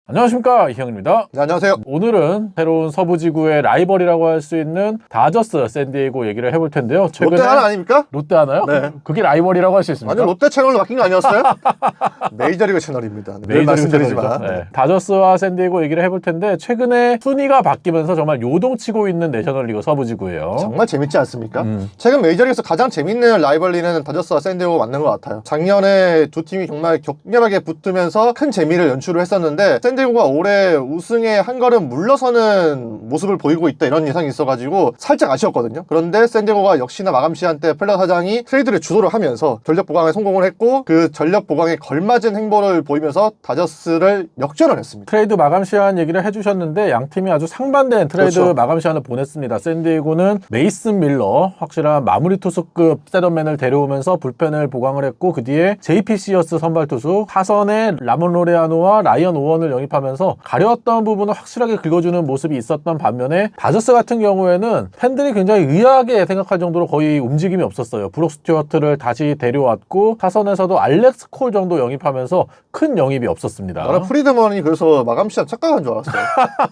안녕하십니까, 이형입니다. 네, 안녕하세요. 오늘은 새로운 서부지구의 라이벌이라고 할 수 있는 다저스 샌디에이고 얘기를 해볼 텐데요. 롯데 하나 아닙니까? 롯데 하나요? 네. 그게 라이벌이라고 할 수 있습니까? 아니, 롯데 채널로 바뀐 거 아니었어요? 메이저리그 채널입니다. 늘 메이저리그 말씀드리지만. 채널이죠. 네. 다저스와 샌디에이고 얘기를 해볼 텐데 최근에 순위가 바뀌면서 정말 요동치고 있는 내셔널리그 서부지구예요. 정말 재밌지 않습니까? 최근 메이저리그에서 가장 재밌는 라이벌리는 다저스와 샌디에이고가 맞는 것 같아요. 작년에 두 팀이 정말 격렬하게 붙으면서 큰 재미를 연출을 했었는데 샌디에이고가 올해 우승에 한 걸음 물러서는 모습을 보이고 있다 이런 예상이 있어가지고 살짝 아쉬웠거든요. 그런데 샌디에이고가 역시나 마감 시한 때 플레어 사장이 트레이드를 주도를 하면서 전력 보강에 성공을 했고 그 전력 보강에 걸맞은 행보를 보이면서 다저스를 역전을 했습니다. 트레이드 마감 시한 얘기를 해주셨는데 양 팀이 아주 상반된 트레이드 그렇죠. 마감 시한을 보냈습니다. 샌디에이고는 메이슨 밀러, 확실한 마무리 투수급 셋업맨을 데려오면서 불펜을 보강을 했고 그 뒤에 JP 시어스 선발 투수, 타선에 라몬 로레아노와 라이언 오원을 영입하면서 가려웠던 부분을 확실하게 긁어주는 모습이 있었던 반면에 다저스 같은 경우에는 팬들이 굉장히 의아하게 생각할 정도로 거의 움직임이 없었어요. 브록 스튜어트를 다시 데려왔고 타선에서도 알렉스 콜 정도 영입하면서 큰 영입이 없었습니다. 나는 프리드먼이 그래서 마감 시한 착각한 줄 알았어요.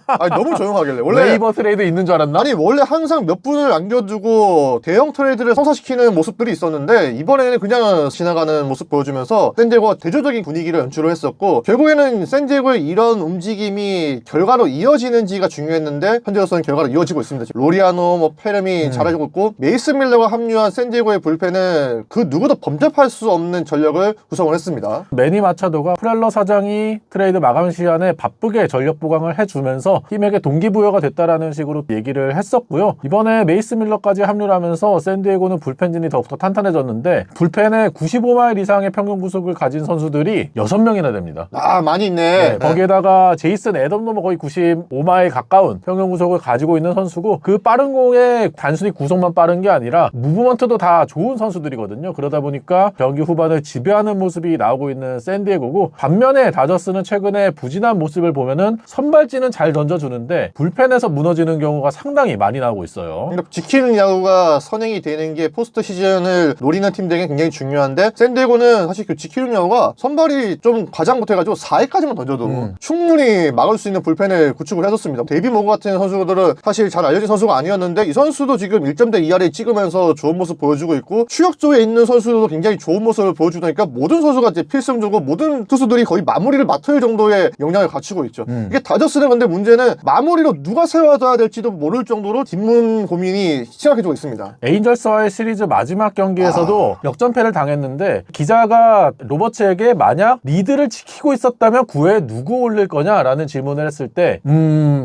아니, 너무 조용하길래. 원래 웨이버 트레이드 있는 줄 알았나? 아니 원래 항상 몇 분을 남겨두고 대형 트레이드를 성사시키는 모습들이 있었는데 이번에는 그냥 지나가는 모습 보여주면서 샌디에고가 대조적인 분위기를 연출을 했었고 결국에는 샌디에고의 이런 움직임이 결과로 이어지는지가 중요했는데 현재로서는 결과로 이어지고 있습니다. 로리아노, 페르미 잘해주고 있고 메이슨 밀러가 합류한 샌디에고의 불펜은 그 누구도 범접할 수 없는 전력을 구성을 했습니다. 매니 마차도가 프렐러 사장이 트레이드 마감 시한에 바쁘게 전력 보강을 해주면서 팀에게 동기부여가 됐다라는 식으로 얘기를 했었고요. 이번에 메이스 밀러까지 합류를 하면서 샌디에고는 불펜진이 더욱더 탄탄해졌는데 불펜에 95마일 이상의 평균 구속을 가진 선수들이 6명이나 됩니다. 아, 많이 있네. 거기에다가 제이슨 애덤도 거의 95마일 가까운 평균 구속을 가지고 있는 선수고 그 빠른 공에 단순히 구속만 빠른 게 아니라 무브먼트도 다 좋은 선수들이거든요. 그러다 보니까 경기 후반을 지배하는 모습이 나오고 있는 샌디에고고 반면에 다저스는 최근에 부진한 모습을 보면은 선발진은 잘 던져주는데 불펜에서 무너지는 경우가 상당히 많이 나오고 있어요. 그러니까 지키는 야구가 선행이 되는 게 포스트 시즌을 노리는 팀들에게 굉장히 중요한데 샌디에고는 사실 그 지키는 야구가 선발이 좀 과장 못해가지고 4회까지만 던져도 충분히 막을 수 있는 불펜을 구축을 해줬습니다. 데이비 모그 같은 선수들은 사실 잘 알려진 선수가 아니었는데 이 선수도 지금 1점대 ERA 찍으면서 좋은 모습 보여주고 있고 추격조에 있는 선수들도 굉장히 좋은 모습을 보여주니까 모든 선수가 이제 필승조고 모든 투수들이 거의 마무리를 맡을 정도의 역량을 갖추고 있죠. 이게 다저스는 근데 문제는 마무리로 누가 세워둬야 될지도 모를 정도로 뒷문 고민이 심각해지고 있습니다. 에인절스와의 시리즈 마지막 경기에서도 역전패를 당했는데 기자가 로버츠에게 만약 리드를 지키고 있었다면 9회에 누구 올릴 거냐라는 질문을 했을 때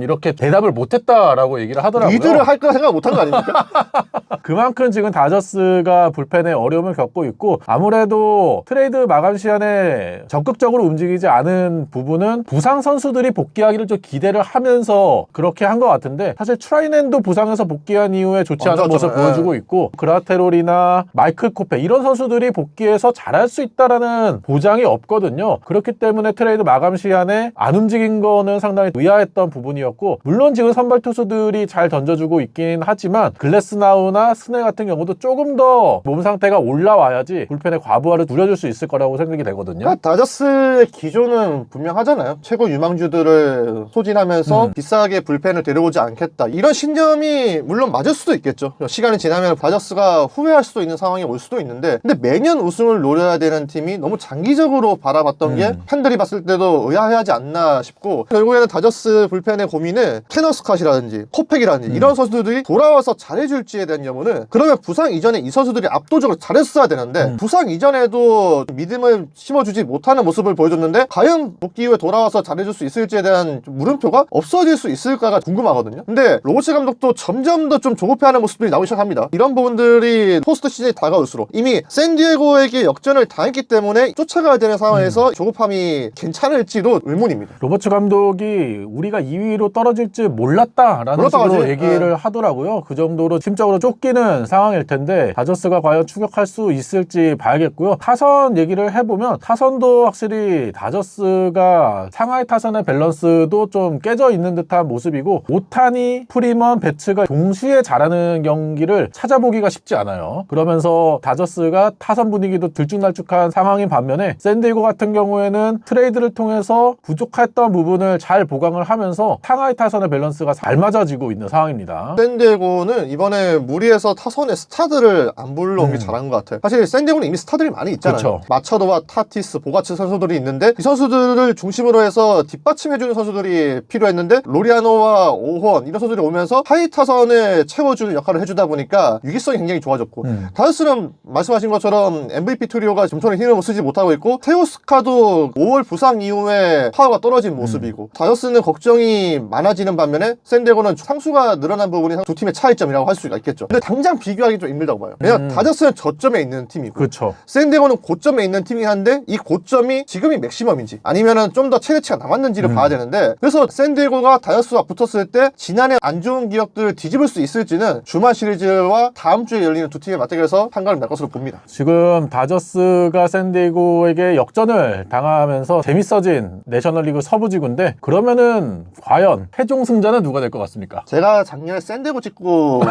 이렇게 대답을 못했다라고 얘기를 하더라고요. 리드를 할 거라 생각 못한 거 아닙니까? 그만큼 지금 다저스가 불펜에 어려움을 겪고 있고 아무래도 트레이드 마감 시한에 적극적으로 움직이지 않은 부분은 부상 선수들이 복귀하기를 좀 기대를 하면서 그렇게 한 것 같은데 사실 트라이넨도 부상에서 복귀한 이후에 좋지 않은 모습을 보여주고 있고 그라테롤이나 마이클 코페 이런 선수들이 복귀해서 잘할 수 있다라는 보장이 없거든요. 그렇기 때문에 트레이드 마감 시한에 안 움직인 거는 상당히 의아했던 부분이었고 물론 지금 선발 투수들이 잘 던져주고 있긴 하지만 글래스나우나 스네 같은 경우도 조금 더 몸 상태가 올라와야지 불펜의 과부하를 줄여줄 수 있을 거라고 생각이 되거든요. 그러니까 다저스의 기조는 분명하잖아요. 최고 유망주들을 소진하면서 비싸게 불펜을 데려오지 않겠다. 이런 신념이 물론 맞을 수도 있겠죠. 시간이 지나면 다저스가 후회할 수도 있는 상황이 올 수도 있는데 근데 매년 우승을 노려야 되는 팀이 너무 장기적으로 바라봤던 게 팬들이 봤을 때도 의아해하지 않나 싶고 결국에는 다저스 불펜의 고민은 캐너 스캇이라든지 코팩이라든지 이런 선수들이 돌아와서 잘해줄지에 대한 여부는 그러면 부상 이전에 이 선수들이 압도적으로 잘했어야 되는데 부상 이전에도 믿음을 심어주지 못하는 모습을 보여줬는데 과연 복귀 이후에 돌아와서 잘해줄 수 있을지에 대한 물음표가 없어질 수 있을까가 궁금하거든요. 근데 로버츠 감독도 점점 더 좀 조급해하는 모습들이 나오기 시작합니다. 이런 부분들이 포스트 시즌이 다가올수록 이미 샌디에고에게 역전을 당했기 때문에 쫓아가야 되는 상황에서 조급함이 괜찮을지도 의문입니다. 로버츠 감독이 우리가 2위로 떨어질 줄 몰랐다라는 식으로 얘기를 하더라고요. 그 정도로 심적으로 쫓기는 상황일 텐데 다저스가 과연 추격할 수 있을지 봐야겠고요. 타선 얘기를 해보면 타선도 확실히 다저스가 상하이 타선의 밸런스도 좀 깨져 있는 듯한 모습이고 오타니, 프리먼, 배츠가 동시에 잘하는 경기를 찾아보기가 쉽지 않아요. 그러면서 다저스가 타선 분위기도 들쭉날쭉한 상황인 반면에 샌디에이고 같은 경우에는 트레이드를 통해서 부족했던 부분을 잘 보강을 하면서 상하이 타선의 밸런스가 잘 맞아지고 있는 상황입니다. 샌디에고는 이번에 무리해서 타선의 스타들을 안 불러온 게 잘한 것 같아요. 사실 샌디에고는 이미 스타들이 많이 있잖아요. 그쵸. 마차도와 타티스, 보가츠 선수들이 있는데 이 선수들을 중심으로 해서 뒷받침해주는 선수들이 필요했는데 로리아노와 오헌 이런 선수들이 오면서 하이 타선을 채워주는 역할을 해주다 보니까 유기성이 굉장히 좋아졌고 다저스는 말씀하신 것처럼 MVP 트리오가 점점 힘을 쓰지 못하고 있고 테오스카도 5월 부상 이후에 파워가 떨어진 모습이고 다저스는 걱정이 많아지는 반면에 샌디에고는 상수가 늘어난 부분이 두 팀의 차이점이라고 할 수가 있겠죠. 근데 당장 비교하기 좀 힘들다고 봐요. 왜냐면 다저스는 저점에 있는 팀이고 그렇죠. 샌디에고는 고점에 있는 팀이긴 한데 이 고점이 지금이 맥시멈인지 아니면은 좀 더 최대치가 남았는지를 봐야 되는데 그래서 샌디에고가 다저스와 붙었을 때 지난해 안 좋은 기억들을 뒤집을 수 있을지는 주말 시리즈와 다음 주에 열리는 두 팀의 맞대결에서 판가를 낼 것으로 봅니다. 지금 다저스가 샌디에고에게 역전을 당하면서 재밌어진 내셔널리그 서부지구인데 그러면은 과연 최종 승자는 누가 될 것 같습니까? 제가 작년에 샌디에고 찍고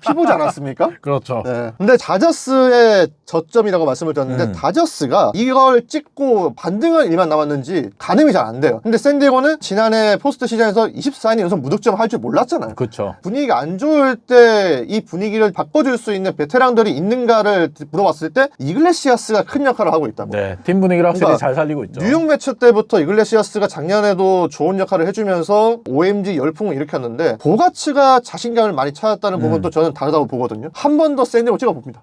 피보지 않았습니까? 그렇죠. 네. 근데 다저스의 저점이라고 말씀을 드렸는데 다저스가 이걸 찍고 반등할 일만 남았는지 가늠이 잘 안 돼요. 근데 샌디에고는 지난해 포스트 시즌에서 24이닝 연속 무득점 할 줄 몰랐잖아요. 그렇죠. 분위기가 안 좋을 때 이 분위기를 바꿔줄 수 있는 베테랑들이 있는가를 물어봤을 때 이글레시아스가 큰 역할을 하고 있다고. 네, 팀 분위기를 확실히 그러니까 잘 살리고 있죠. 뉴욕 매치 때부터 이글레시아스가 작년에도 좋은 역할을 해주면서 OMG 열풍을 일으켰는데 보가츠가 자신감을 많이 찾았다는 부분도 저는 다르다고 보거든요. 한 번 더 샌디에고 찍어봅니다.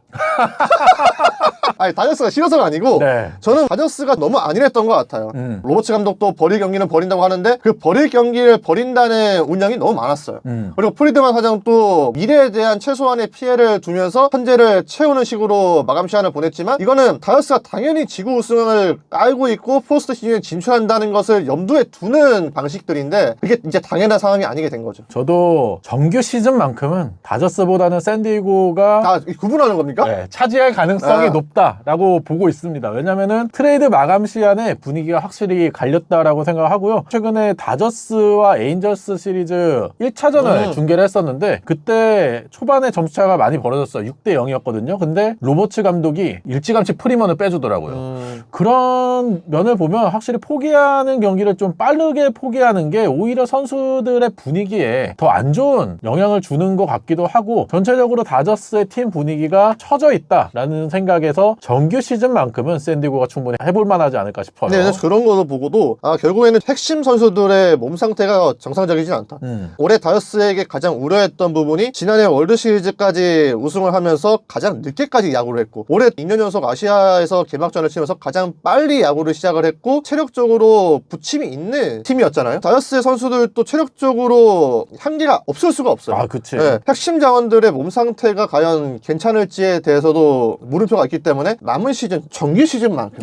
아니 다저스가 싫어서가 아니고 네. 저는 다저스가 너무 안일했던 것 같아요. 로버츠 감독도 버릴 경기는 버린다고 하는데 그 버릴 경기를 버린다는 운영이 너무 많았어요. 그리고 프리드만 사장도 미래에 대한 최소한의 피해를 두면서 현재를 채우는 식으로 마감 시한을 보냈지만 이거는 다저스가 당연히 지구 우승을 알고 있고 포스트 시즌에 진출한다는 것을 염두에 두는 방식들인데 이게 이제 당연한 상황이 아니게 된 거죠. 저도 정규 시즌만큼은 다저스보다는 샌디에고가 다 구분하는 겁니까? 네, 차지할 가능성이 높다라고 보고 있습니다. 왜냐면은 트레이드 마감 시한에 분위기가 확실히 갈렸다라고 생각하고요. 최근에 다저스와 에인절스 시리즈 1차전을 중계를 했었는데 그때 초반에 점수차가 많이 벌어졌어요. 6대 0이었거든요. 근데 로버츠 감독이 일찌감치 프리먼을 빼주더라고요. 그런 면을 보면 확실히 포기하는 경기를 좀 빠르게 포기하는 게 오히려 선수들의 분위기에 더 안 좋은 영향을 주는 것 같기도 하고 전체적으로 다저스의 팀 분위기가 처져 있다라는 생각에서 정규 시즌만큼은 샌디에고가 충분히 해볼 만하지 않을까 싶어요. 네, 그런 거도 보고도 결국에는 핵심 선수들의 몸 상태가 정상적이진 않다. 올해 다저스에게 가장 우려했던 부분이 지난해 월드 시리즈까지 우승을 하면서 가장 늦게까지 야구를 했고 올해 2년 연속 아시아에서 개막전을 치면서 가장 빨리 야구를 시작을 했고 체력적으로 부침이 있는 팀이었잖아요. 다저스의 선수들도 체력적으로 한계가 없을 수가 없어요. 아, 그치. 네, 핵심 자원들의 몸 상태가 과연 괜찮을지에 대해서도 물음표가 있기 때문에 남은 시즌, 정규 시즌만큼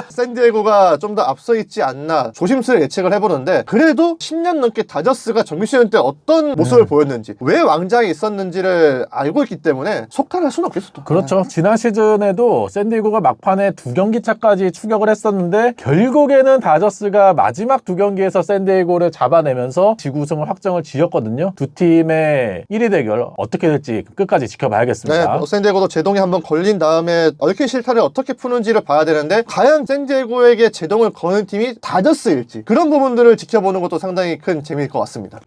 샌디에고가 좀 더 앞서 있지 않나 조심스레 예측을 해보는데 그래도 10년 넘게 다저스가 정규 시즌 때 어떤 모습을 보였는지 왜 왕좌에 있었는지를 알고 있기 때문에 속단할 수는 없겠어. 그렇죠. 지난 시즌에도 샌디에고가 막판에 2경기 차까지 추격을 했었는데 결국에는 다저스가 마지막 2경기에서 샌디에고를 잡아내면서 지구 우승을 확정을 지었거든요. 두 팀의 1위 대결 어떻게 될지 끝까지 지켜봐야겠습니다. 네, 샌디에고도 제동이 한번 걸린 다음에 얽힌 실타를 어떻게 푸는지를 봐야 되는데 과연 샌디에고에게 제동을 거는 팀이 다저스일지 그런 부분들을 지켜보는 것도 상당히 큰 재미일 것 같습니다.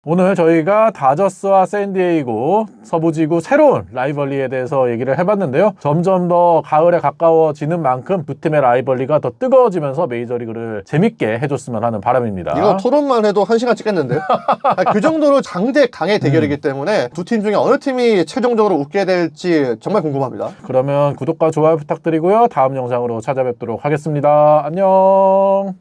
오늘 저희가 다저스와 샌디에이고 서부지구 새로운 라이벌리에 대해서 얘기를 해봤는데요. 점점 더 가을에 가까워지는 만큼 두 팀의 라이벌리가 더 뜨거워지면서 메이저리그를 재밌게 해줬으면 하는 바람입니다. 이거 토론만 해도 1시간 찍겠는데요? 그 정도로 장대 강의 대결이기 때문에 두 팀 중에 어느 팀이 최종적으로 웃게 될지 정말 궁금합니다. 그러면 구독과 좋아요 부탁드리고요. 다음 영상으로 찾아뵙도록 하겠습니다. 안녕.